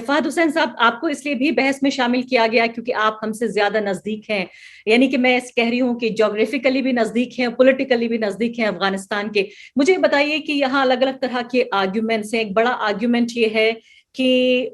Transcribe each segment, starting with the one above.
فہد حسین صاحب، آپ کو اس لیے بھی بحث میں شامل کیا گیا کیونکہ آپ ہم سے زیادہ نزدیک ہیں، یعنی کہ میں کہہ رہی ہوں کہ جغرافیکلی بھی نزدیک ہیں، پولیٹیکلی بھی نزدیک ہیں افغانستان کے۔ مجھے بتائیے کہ یہاں الگ الگ طرح کے آرگیومنٹس ہیں۔ ایک بڑا آرگیومنٹ یہ ہے کہ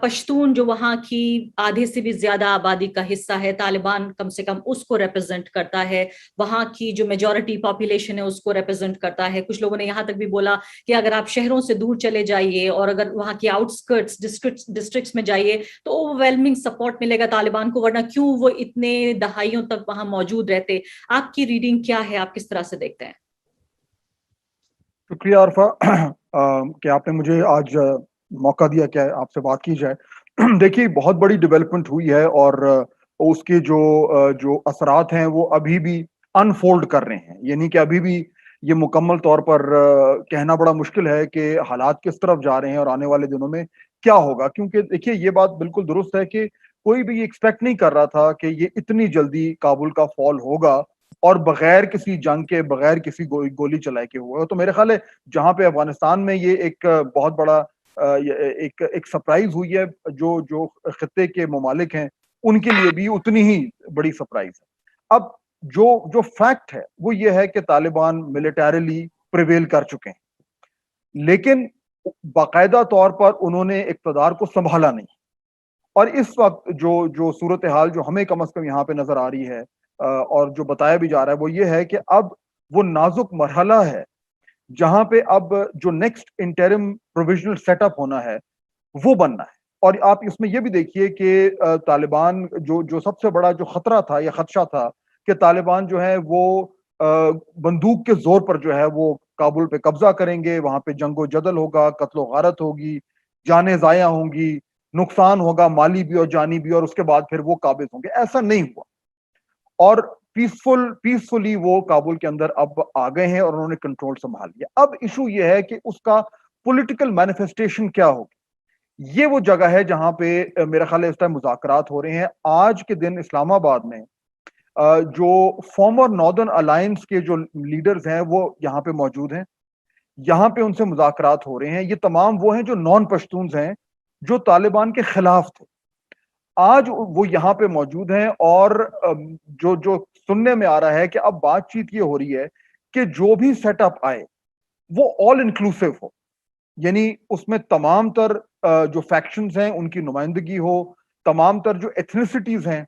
پشتون جو وہاں کی آدھے سے بھی زیادہ آبادی کا حصہ ہے، طالبان کم سے کم اس کو ریپرزینٹ کرتا ہے، وہاں کی جو میجورٹی پاپولیشن ہے اس کو ریپرزینٹ کرتا ہے۔ کچھ لوگوں نے یہاں تک بھی بولا کہ اگر آپ شہروں سے دور چلے جائیے اور اگر وہاں کی آؤٹ اسکرٹس ڈسٹرکٹس میں جائیے تو اوور ویلمنگ سپورٹ ملے گا طالبان کو، ورنہ کیوں وہ اتنے دہائیوں تک وہاں موجود رہتے؟ آپ کی ریڈنگ کیا ہے؟ آپ کس طرح سے دیکھتے ہیں؟ شکریہ عرفہ کہ آپ نے مجھے آج موقع دیا کہ آپ سے بات کی جائے۔ دیکھیے، بہت بڑی ڈیولپمنٹ ہوئی ہے اور اس کے جو اثرات ہیں وہ ابھی بھی انفولڈ کر رہے ہیں، یعنی کہ ابھی بھی یہ مکمل طور پر کہنا بڑا مشکل ہے کہ حالات کس طرف جا رہے ہیں اور آنے والے دنوں میں کیا ہوگا، کیونکہ دیکھیے یہ بات بالکل درست ہے کہ کوئی بھی یہ ایکسپیکٹ نہیں کر رہا تھا کہ یہ اتنی جلدی کابل کا فال ہوگا اور بغیر کسی جنگ کے، بغیر کسی گولی چلائے کے ہوا۔ تو میرے خیال ہے جہاں پہ افغانستان میں یہ ایک بہت بڑا ایک سرپرائز ہوئی ہے، جو خطے کے ممالک ہیں ان کے لیے بھی اتنی ہی بڑی سرپرائز ہے۔ اب جو فیکٹ ہے وہ یہ ہے کہ طالبان ملیٹریلی پریویل کر چکے ہیں، لیکن باقاعدہ طور پر انہوں نے اقتدار کو سنبھالا نہیں۔ اور اس وقت جو صورتحال جو ہمیں کم از کم یہاں پہ نظر آ رہی ہے اور جو بتایا بھی جا رہا ہے وہ یہ ہے کہ اب وہ نازک مرحلہ ہے جہاں پہ اب جو next interim provisional set up ہونا ہے وہ بننا ہے۔ اور آپ اس میں یہ بھی دیکھیے کہ طالبان جو سب سے بڑا جو خطرہ تھا یا خدشہ تھا کہ طالبان جو ہے وہ بندوق کے زور پر جو ہے وہ کابل پہ قبضہ کریں گے، وہاں پہ جنگ و جدل ہوگا، قتل و غارت ہوگی، جانیں ضائع ہوں گی، نقصان ہوگا مالی بھی اور جانی بھی، اور اس کے بعد پھر وہ قابض ہوں گے۔ ایسا نہیں ہوا، اور پیسفلی وہ کابل کے اندر اب آ گئے ہیں اور انہوں نے کنٹرول سنبھال لیا۔ اب ایشو یہ ہے کہ اس کا پولیٹیکل مینیفیسٹیشن کیا ہوگی۔ یہ وہ جگہ ہے جہاں پہ میرا خیال ہے اس ٹائم مذاکرات ہو رہے ہیں۔ آج کے دن اسلام آباد میں جو فارمر ناردرن الائنس کے جو لیڈرز ہیں وہ یہاں پہ موجود ہیں، یہاں پہ ان سے مذاکرات ہو رہے ہیں۔ یہ تمام وہ ہیں جو نان پشتونز ہیں جو طالبان کے خلاف تھے، آج وہ یہاں پہ موجود ہیں۔ اور جو سننے میں آ رہا ہے کہ اب بات چیت یہ ہو رہی ہے کہ جو بھی سیٹ اپ آئے وہ آل انکلوسیو ہو، یعنی اس میں تمام تر جو فیکشنز ہیں ان کی نمائندگی ہو، تمام تر جو ایتھنیسٹیز ہیں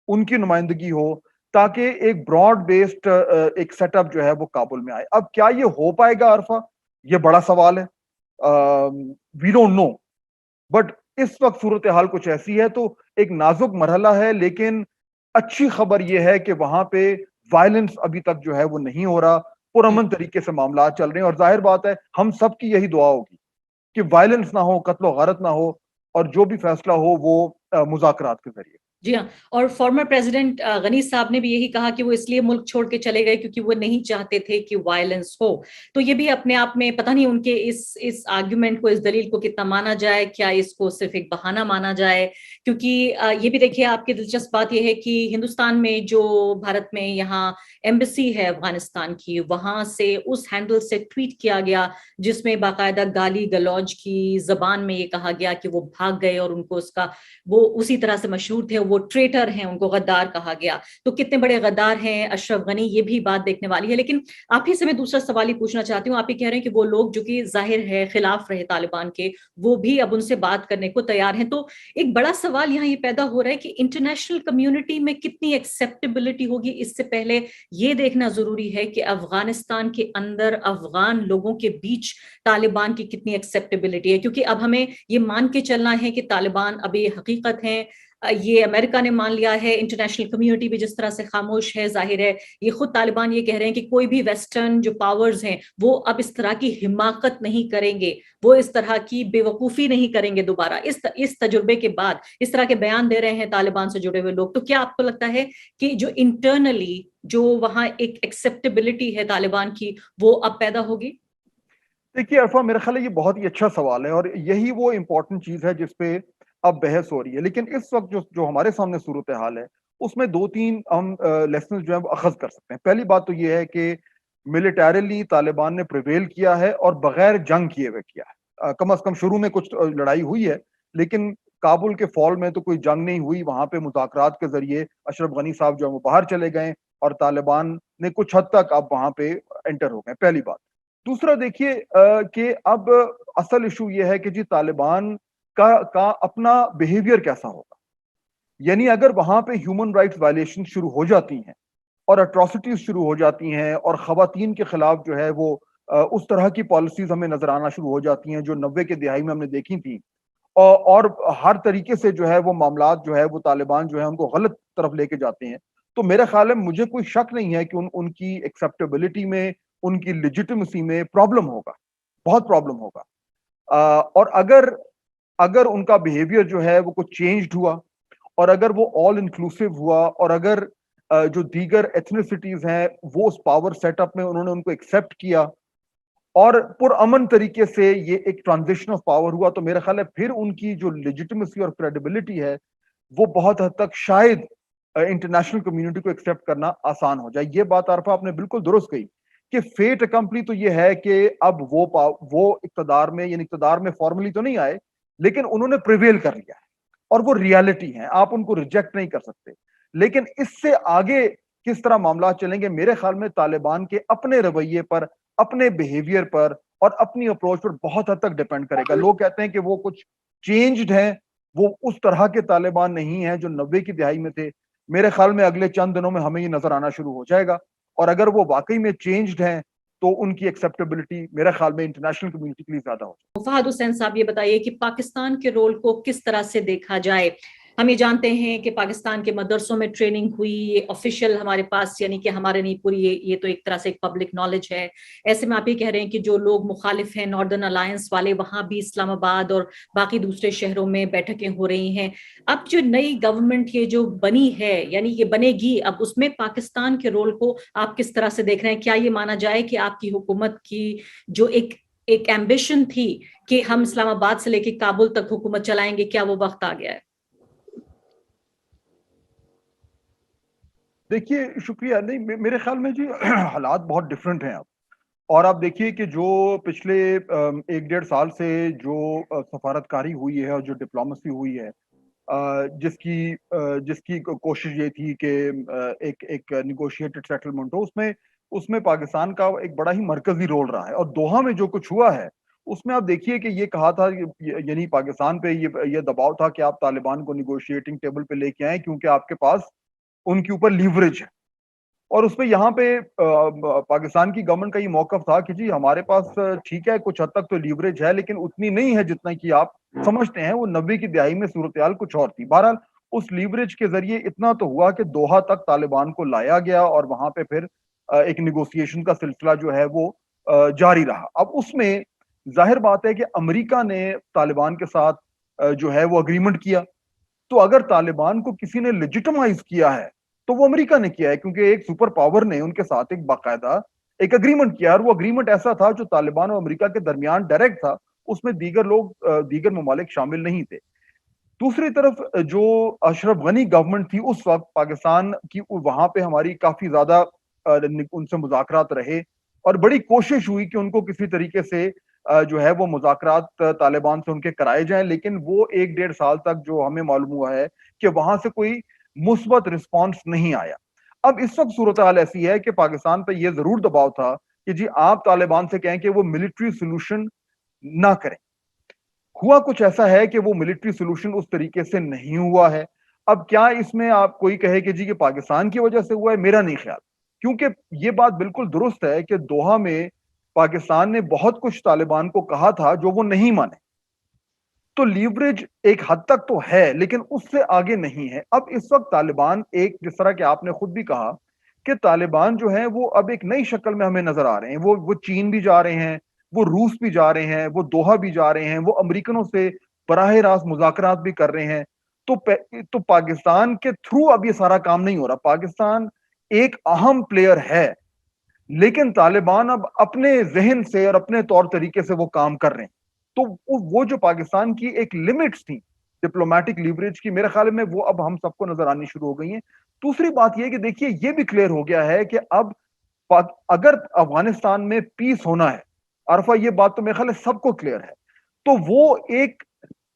ان کی نمائندگی ہو، تاکہ ایک براڈ بیسڈ ایک سیٹ اپ جو ہے وہ کابل میں آئے۔ اب کیا یہ ہو پائے گا عرفہ؟ یہ بڑا سوال ہے، وی ڈونٹ نو، بٹ اس وقت صورتحال کچھ ایسی ہے۔ تو ایک نازک مرحلہ ہے، لیکن اچھی خبر یہ ہے کہ وہاں پہ وائلنس ابھی تک جو ہے وہ نہیں ہو رہا، پرامن طریقے سے معاملات چل رہے ہیں۔ اور ظاہر بات ہے ہم سب کی یہی دعا ہوگی کہ وائلنس نہ ہو، قتل و غارت نہ ہو، اور جو بھی فیصلہ ہو وہ مذاکرات کے ذریعے۔ جی ہاں، اور فارمر پریزیڈنٹ غنی صاحب نے بھی یہی کہا کہ وہ اس لیے ملک چھوڑ کے چلے گئے کیونکہ وہ نہیں چاہتے تھے کہ وائلنس ہو۔ تو یہ بھی اپنے آپ میں پتہ نہیں ان کے اس آرگیومنٹ کو، اس دلیل کو کتنا مانا جائے، کیا اس کو صرف ایک بہانہ مانا جائے؟ کیونکہ یہ بھی دیکھیے، آپ کی دلچسپ بات یہ ہے کہ ہندوستان میں جو بھارت میں یہاں ایمبیسی ہے افغانستان کی، وہاں سے اس ہینڈل سے ٹویٹ کیا گیا جس میں باقاعدہ گالی گلوج کی زبان میں یہ کہا گیا کہ وہ بھاگ گئے، اور ان کو اس کا وہ اسی طرح سے مشہور تھے، وہ ٹریٹر ہیں، ان کو غدار کہا گیا۔ تو کتنے بڑے غدار ہیں اشرف غنی، یہ بھی بات دیکھنے والی ہے۔ لیکن آپ ہی سے میں دوسرا سوال ہی پوچھنا چاہتی ہوں۔ آپ ہی کہہ رہے ہیں کہ وہ لوگ جو کہ ظاہر ہے خلاف رہے طالبان کے، وہ بھی اب ان سے بات کرنے کو تیار ہیں۔ تو ایک بڑا سوال یہاں یہ پیدا ہو رہا ہے کہ انٹرنیشنل کمیونٹی میں کتنی ایکسیپٹیبلٹی ہوگی۔ اس سے پہلے یہ دیکھنا ضروری ہے کہ افغانستان کے اندر افغان لوگوں کے بیچ طالبان کی کتنی ایکسیپٹیبلٹی ہے، کیونکہ اب ہمیں یہ مان کے چلنا ہے کہ طالبان ابھی حقیقت ہیں، یہ امریکہ نے مان لیا ہے، انٹرنیشنل کمیونٹی بھی جس طرح سے خاموش ہے، ظاہر ہے یہ خود طالبان یہ کہہ رہے ہیں کہ کوئی بھی ویسٹرن جو پاورز ہیں وہ اب اس طرح کی حماقت نہیں کریں گے، وہ اس طرح کی بے وقوفی نہیں کریں گے دوبارہ۔ اس تجربے کے بعد اس طرح کے بیان دے رہے ہیں طالبان سے جڑے ہوئے لوگ۔ تو کیا آپ کو لگتا ہے کہ جو انٹرنلی جو وہاں ایک ایکسیپٹیبلٹی ہے طالبان کی، وہ اب پیدا ہوگی؟ دیکھیے عرفہ، میرا خیال ہے یہ بہت ہی اچھا سوال ہے اور یہی وہ امپورٹنٹ چیز ہے جس پہ اب بحث ہو رہی ہے۔ لیکن اس وقت جو ہمارے سامنے صورتحال ہے اس میں دو تین ہم لیسنز جو ہیں وہ اخذ کر سکتے ہیں۔ پہلی بات تو یہ ہے کہ ملیٹریلی طالبان نے پریویل کیا ہے اور بغیر جنگ کیے ہوئے کیا ہے۔ کم از کم شروع میں کچھ لڑائی ہوئی ہے، لیکن کابل کے فال میں تو کوئی جنگ نہیں ہوئی, وہاں پہ مذاکرات کے ذریعے اشرف غنی صاحب جو ہے وہ باہر چلے گئے اور طالبان نے کچھ حد تک اب وہاں پہ انٹر ہو گئے, پہلی بات. دوسرا دیکھیے کہ اب اصل ایشو یہ ہے کہ جی طالبان کا اپنا بیہیویئر کیسا ہوگا. یعنی اگر وہاں پہ ہیومن رائٹس وائلیشن شروع ہو جاتی ہیں اور اٹراسٹیز شروع ہو جاتی ہیں اور خواتین کے خلاف جو ہے وہ اس طرح کی پالیسیز ہمیں نظر آنا شروع ہو جاتی ہیں جو 90 کے دہائی میں ہم نے دیکھی تھی, اور ہر طریقے سے جو ہے وہ معاملات جو ہے وہ طالبان جو ہے ان کو غلط طرف لے کے جاتے ہیں, تو میرا خیال ہے مجھے کوئی شک نہیں ہے کہ ان کی ایکسیپٹیبلٹی میں, ان کی لیجٹمیسی میں پرابلم ہوگا, بہت پرابلم ہوگا. اور اگر ان کا بیہیویئر جو ہے وہ کچھ چینجڈ ہوا, اور اگر وہ آل انکلوسیو ہوا, اور اگر جو دیگر ایتھنیسٹیز ہیں وہ اس پاور سیٹ اپ میں انہوں نے ان کو ایکسیپٹ کیا اور پرامن طریقے سے یہ ایک ٹرانزیشن آف پاور ہوا, تو میرا خیال ہے پھر ان کی جو لیجٹمیسی اور کریڈیبلٹی ہے وہ بہت حد تک شاید انٹرنیشنل کمیونٹی کو ایکسیپٹ کرنا آسان ہو جائے. یہ بات عارفہ آپ نے بالکل درست کہی کہ فیٹ اکمپلی تو یہ ہے کہ اب وہ اقتدار میں, یعنی اقتدار میں فارملی تو نہیں آئے لیکن انہوں نے پریویل کر لیا ہے اور وہ ریالٹی ہے, آپ ان کو ریجیکٹ نہیں کر سکتے. لیکن اس سے آگے کس طرح معاملات چلیں گے میرے خیال میں طالبان کے اپنے رویے پر, اپنے بیہیویئر پر اور اپنی اپروچ پر بہت حد تک ڈیپینڈ کرے گا. لوگ کہتے ہیں کہ وہ کچھ چینجڈ ہیں, وہ اس طرح کے طالبان نہیں ہیں جو 90 کی دہائی میں تھے. میرے خیال میں اگلے چند دنوں میں ہمیں یہ نظر آنا شروع ہو جائے گا, اور اگر وہ واقعی میں چینجڈ ہیں تو ان کی ایکسیپٹیبلٹی میرے خیال میں انٹرنیشنل کمیونٹی کے لیے زیادہ ہو جائے. فہد حسین صاحب یہ بتائیے کہ پاکستان کے رول کو کس طرح سے دیکھا جائے. ہم یہ جانتے ہیں کہ پاکستان کے مدرسوں میں ٹریننگ ہوئی, یہ آفیشیل ہمارے پاس, یعنی کہ ہمارے نہیں پوری, یہ تو ایک طرح سے ایک پبلک نالج ہے. ایسے میں آپ یہ کہہ رہے ہیں کہ جو لوگ مخالف ہیں ناردرن الائنس والے, وہاں بھی اسلام آباد اور باقی دوسرے شہروں میں بیٹھکیں ہو رہی ہیں. اب جو نئی گورنمنٹ یہ جو بنی ہے, یعنی یہ بنے گی, اب اس میں پاکستان کے رول کو آپ کس طرح سے دیکھ رہے ہیں؟ کیا یہ مانا جائے کہ آپ کی حکومت کی جو ایک ایمبیشن تھی کہ ہم اسلام آباد سے لے کے کابل تک حکومت چلائیں گے, کیا وہ وقت آ گیا ہے؟ دیکھیے شکریہ. نہیں, میرے خیال میں جی حالات بہت ڈفرینٹ ہیں اب, اور آپ دیکھیے کہ جو پچھلے 1-1.5 سال سے جو سفارتکاری ہوئی ہے اور جو ڈپلومسی ہوئی ہے, جس کی کوشش یہ تھی کہ ایک نیگوشیٹڈ سیٹلمنٹ ہو, اس میں پاکستان کا ایک بڑا ہی مرکزی رول رہا ہے. اور دوحہ میں جو کچھ ہوا ہے اس میں آپ دیکھیے کہ یہ کہا تھا, یعنی پاکستان پہ یہ دباؤ تھا کہ آپ طالبان کو نیگوشیٹنگ ٹیبل پہ لے کے آئیں کیونکہ آپ کے پاس ان کے اوپر لیوریج ہے. اور اس میں یہاں پہ پاکستان کی گورنمنٹ کا یہ موقف تھا کہ جی ہمارے پاس ٹھیک ہے کچھ حد تک تو لیوریج ہے لیکن اتنی نہیں ہے جتنا کہ آپ سمجھتے ہیں. وہ 90 کی دہائی میں صورتحال کچھ اور تھی. بہرحال اس لیوریج کے ذریعے اتنا تو ہوا کہ دوحہ تک طالبان کو لایا گیا اور وہاں پہ پھر ایک نیگوسیشن کا سلسلہ جو ہے وہ جاری رہا. اب اس میں ظاہر بات ہے کہ امریکہ نے طالبان کے ساتھ جو ہے وہ اگریمنٹ کیا, تو اگر طالبان کو کسی نے لیجیٹمائز کیا ہے تو وہ امریکہ نے کیا ہے, کیونکہ ایک سپر پاور نے ان کے ساتھ ایک باقاعدہ ایک اگریمنٹ کیا, اور وہ اگریمنٹ ایسا تھا جو طالبان اور امریکہ کے درمیان ڈائریکٹ تھا, اس میں دیگر ممالک شامل نہیں تھے. دوسری طرف جو اشرف غنی گورنمنٹ تھی اس وقت پاکستان کی, وہاں پہ ہماری کافی زیادہ ان سے مذاکرات رہے اور بڑی کوشش ہوئی کہ ان کو کسی طریقے سے جو ہے وہ مذاکرات طالبان سے ان کے کرائے جائیں, لیکن وہ 1-1.5 سال تک جو ہمیں معلوم ہوا ہے کہ وہاں سے کوئی مثبت رسپانس نہیں آیا. اب اس وقت صورتحال ایسی ہے کہ پاکستان پہ یہ ضرور دباؤ تھا کہ جی آپ طالبان سے کہیں کہ وہ ملٹری سولوشن نہ کریں. ہوا کچھ ایسا ہے کہ وہ ملٹری سولوشن اس طریقے سے نہیں ہوا ہے. اب کیا اس میں آپ کوئی کہے کہ جی کہ پاکستان کی وجہ سے ہوا ہے, میرا نہیں خیال, کیونکہ یہ بات بالکل درست ہے کہ دوحہ میں پاکستان نے بہت کچھ طالبان کو کہا تھا جو وہ نہیں مانے. تو لیوریج ایک حد تک تو ہے لیکن اس سے آگے نہیں ہے. اب اس وقت طالبان ایک, جس طرح کہ آپ نے خود بھی کہا کہ طالبان جو ہیں وہ اب ایک نئی شکل میں ہمیں نظر آ رہے ہیں. وہ چین بھی جا رہے ہیں, وہ روس بھی جا رہے ہیں, وہ دوحہ بھی جا رہے ہیں, وہ امریکنوں سے براہ راست مذاکرات بھی کر رہے ہیں. تو پاکستان کے تھرو اب یہ سارا کام نہیں ہو رہا. پاکستان ایک اہم پلیئر ہے لیکن طالبان اب اپنے ذہن سے اور اپنے طور طریقے سے وہ کام کر رہے ہیں. تو وہ جو پاکستان کی ایک لمٹس تھی ڈپلومیٹک لیوریج کی, میرے خیال میں وہ اب ہم سب کو نظر آنی شروع ہو گئی ہیں. دوسری بات یہ کہ دیکھیے یہ بھی کلیئر ہو گیا ہے کہ اب اگر افغانستان میں پیس ہونا ہے, عرفہ یہ بات تو میرے خیال ہے سب کو کلیئر ہے, تو وہ ایک